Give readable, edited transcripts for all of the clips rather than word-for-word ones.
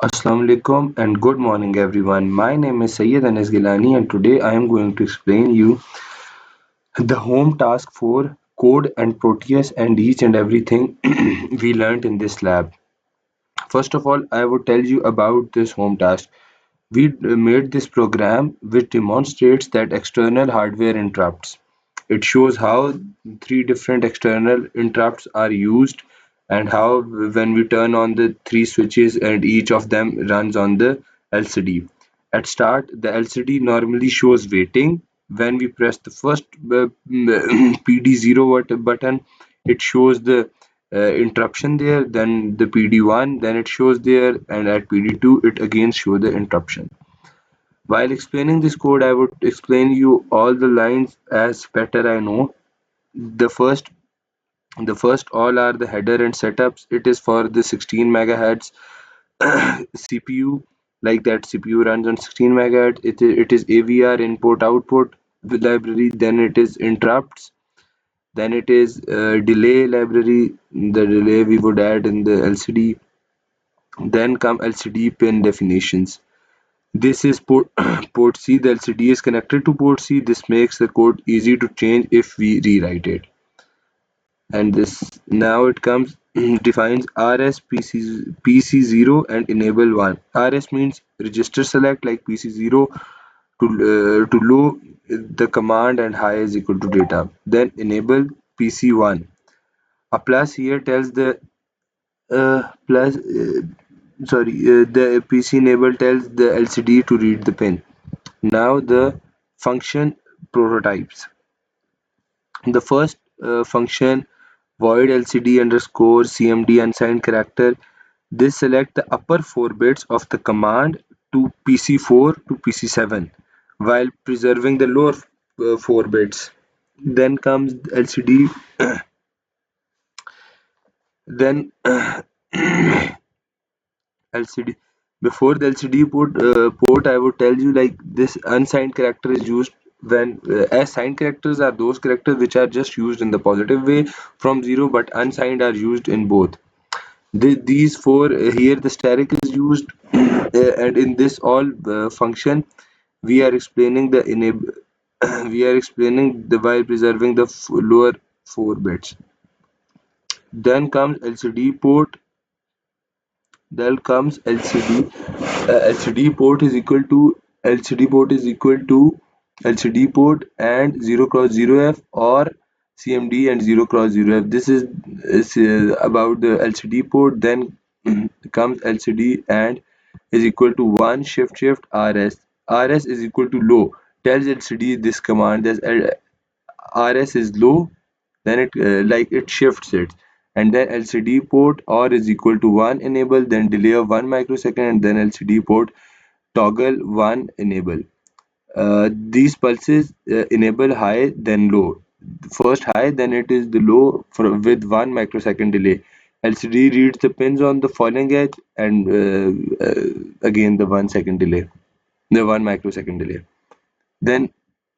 Assalamu alaikum and good morning everyone. My name is Sayyid Anas Gilani and today I am going to explain you the home task for code and Proteus and each and everything we learned in this lab. First of all, I would tell you about this home task. We made this program which demonstrates that external hardware interrupts. It shows how three different external interrupts are used and how when we turn on the three switches and each of them runs on the LCD. At start, the LCD normally shows waiting. When we press the first PD0 button, it shows the interruption there, then the PD1, then it shows there, and at PD2, it again shows the interruption. While explaining this code, I would explain you all the lines as better I know. The first the first all are the header and setups. It is for the 16 megahertz CPU, like that CPU runs on 16 megahertz. It is AVR input output library, then it is interrupts, then it is delay library, the delay we would add in the LCD, then come LCD pin definitions. This is port, port C. The LCD is connected to port C. This makes the code easy to change if we rewrite it. And this now it comes defines RS PC0 and enable 1. RS means register select, like PC0 to low the command and high is equal to data. Then enable PC1. A plus here tells the plus sorry the PC enable tells the LCD to read the pin. Now the function prototypes. The first function, void LCD underscore CMD unsigned character. This select the upper 4 bits of the command to PC4 to PC7 while preserving the lower 4 bits. Then comes LCD. Then LCD. Before the LCD port, I would tell you like this unsigned character is used when as signed characters are those characters which are just used in the positive way from 0, but unsigned are used in both. These four here the static is used, and in this all function we are explaining the enable we are explaining the while preserving the lower 4 bits. Then comes LCD port. Then comes LCD. LCD port is equal to LCD port is equal to LCD port and 0 cross 0F or CMD and 0 cross 0F. This is about the LCD port. Then comes LCD and is equal to 1 shift RS. RS is equal to low. Tells LCD this command as RS is low, then it like it shifts it, and then LCD port or is equal to 1 enable, then delay of 1 microsecond, and then LCD port toggle 1 enable. These pulses enable high then low. First high, then it is the low with 1 microsecond delay. LCD reads the pins on the falling edge and again the 1 second delay, the 1 microsecond delay. Then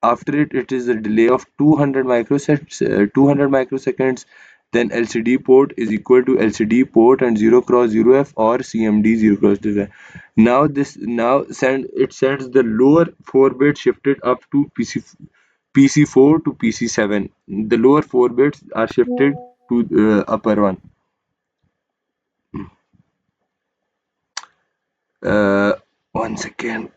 after it, it is a delay of 200 microseconds. Then LCD port is equal to LCD port and 0 cross 0F or CMD 0 cross 0F. Now it sends the lower 4 bits shifted up to PC4 to PC7. The lower 4 bits are shifted to upper one. Uh, 1 second.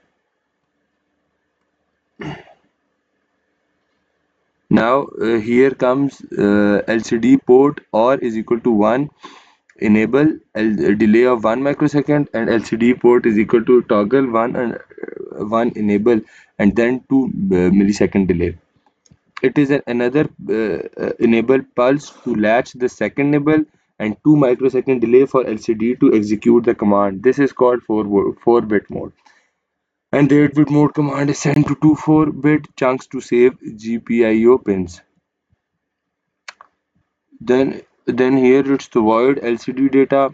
Now here comes LCD port or is equal to 1 enable delay of 1 microsecond, and LCD port is equal to toggle 1 and 1 enable and then 2 millisecond delay. It is another enable pulse to latch the second nibble and 2 microsecond delay for LCD to execute the command. This is called 4 bit mode. And the 8-bit mode command is sent to two 4-bit chunks to save GPIO pins. Then here it's the void LCD data.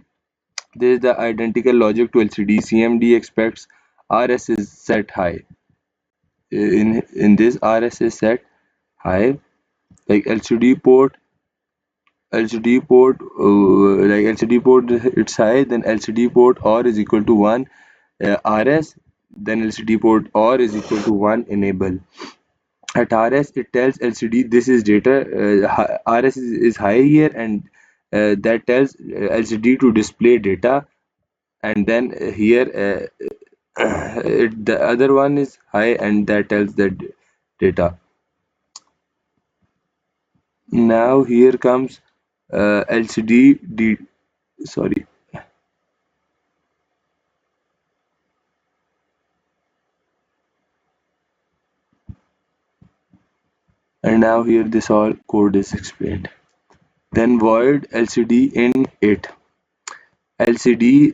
There is the identical logic to LCD. CMD expects RS is set high. In this RS is set high. Like LCD port LCD port, like LCD port, it's high, then LCD port OR is equal to 1 RS, then LCD port OR is equal to 1 enable. At RS, it tells LCD this is data, RS is high here, and that tells LCD to display data, and then here the other one is high, and that tells the data. Now here comes LCD, sorry, and now here this all code is explained. Then void LCD in 8. LCD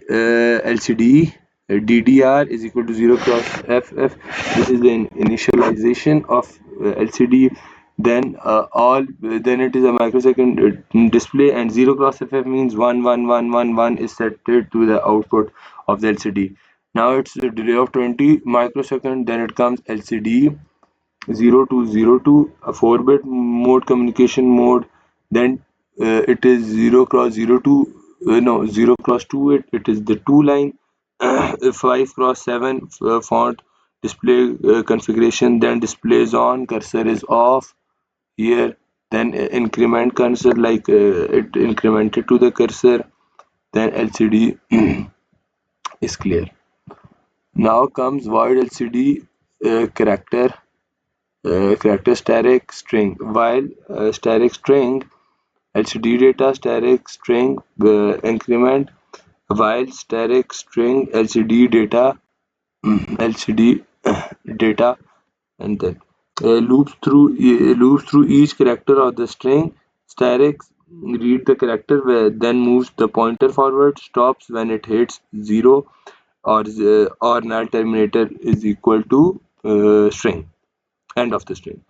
DDR is equal to 0 cross FF. This is the initialization of LCD. Then it is a microsecond display, and 0 cross FF means 11111 is set to the output of the LCD. Now it's a delay of 20 microsecond. Then it comes LCD 0202, a 4-bit mode, communication mode. Then it is 0 cross 02, no, 0 cross 2, it is the 2 line. 5 cross 7 font display configuration, then displays on, cursor is off here, then increment cursor, like it incremented to the cursor, then LCD is clear. Now comes void LCD character static string. While static string LCD data static string increment, while static string LCD data LCD data, and then loops through each character of the string. Static read the character, then moves the pointer forward, stops when it hits 0, or null terminator is equal to string, end of the string.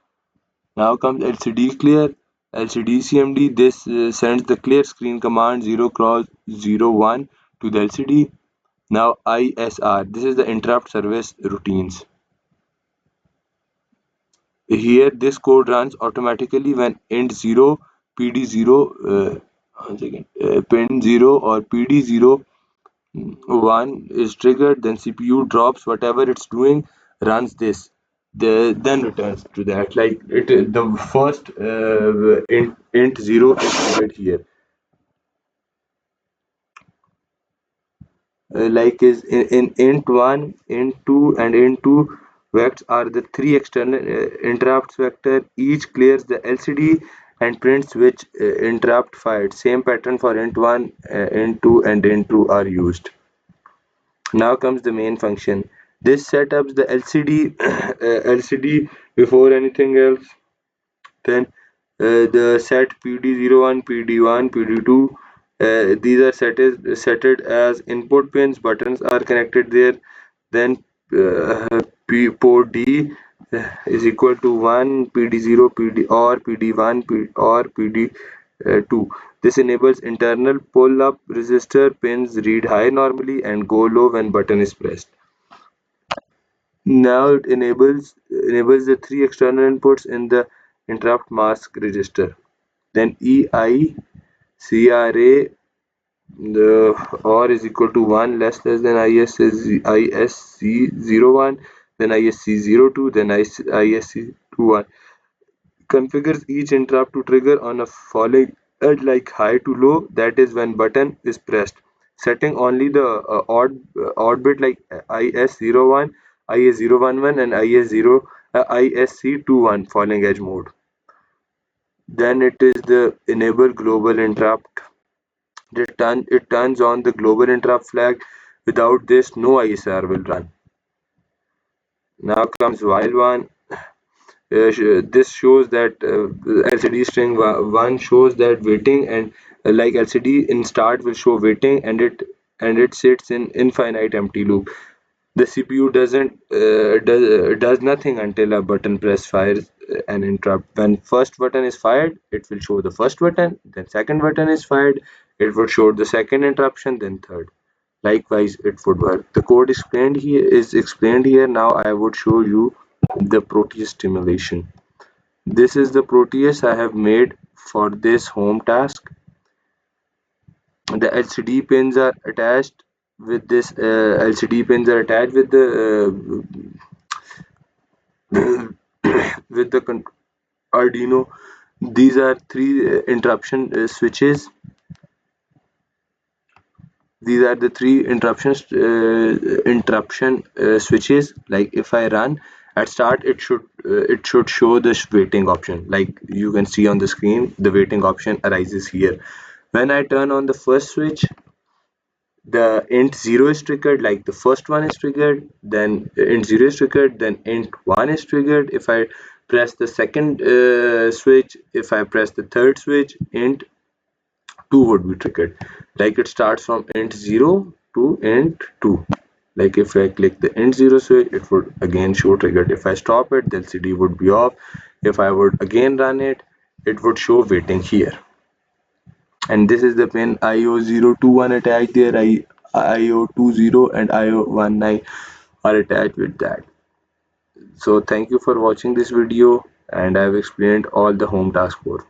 Now comes LCD clear, LCD CMD. This sends the clear screen command 0 cross 01 to the LCD. Now ISR, this is the interrupt service routines. Here this code runs automatically when int 0, PD 0, pin 0 or PD 0 1 is triggered, then CPU drops whatever it's doing, runs this, then returns to that. Like the first int 0 is triggered here. Like is in int 1, int 2, and int 2 vectors are the three external interrupts vector. Each clears the LCD and prints which interrupt fired. Same pattern for int 1, int 2, and int 2 are used. Now comes the main function. This setups the LCD LCD before anything else. Then the set PD01, PD1, PD2, these are setted as input pins. Buttons are connected there. Then port D is equal to 1, PD0, PD or PD1, or PD2. This enables internal pull-up resistor pins read high normally and go low when button is pressed. Now it enables the three external inputs in the interrupt mask register. Then EI CRA, the OR is equal to 1 less than ISC01, then ISC02, then ISC21. Configures each interrupt to trigger on a falling edge, like high to low, that is when button is pressed, setting only the odd bit like IS01, IS011, and ISC21 falling edge mode. Then it is the enable global interrupt. It turns on the global interrupt flag. Without this, no ISR will run. Now comes while one. This shows that LCD string 1 shows that waiting, and like LCD in start will show waiting, and it sits in infinite empty loop. The CPU does nothing until a button press fires an interrupt. When first button is fired, it will show the first button, then second button is fired, it would show the second interruption, then third. Likewise, it would work. The code explained here. Now I would show you the Proteus simulation. This is the Proteus I have made for this home task. The LCD pins are attached with this LCD pins are attached with the with the Arduino. These are three interruption switches. These are the three interruption switches. Like if I run at start, it should show this waiting option. Like you can see on the screen, the waiting option arises here. When I turn on the first switch, the int 0 is triggered. Like the first one is triggered, then int 0 is triggered, then int 1 is triggered. If I press the second switch, if I press the third switch, int 2 would be triggered. Like it starts from int 0 to int 2. Like if I click the int 0 switch, it would again show triggered. If I stop it, the LCD would be off. If I would again run it, it would show waiting here. And this is the pin IO021 attached there. IO20 and IO19 are attached with that. So thank you for watching this video, and I've explained all the home task board.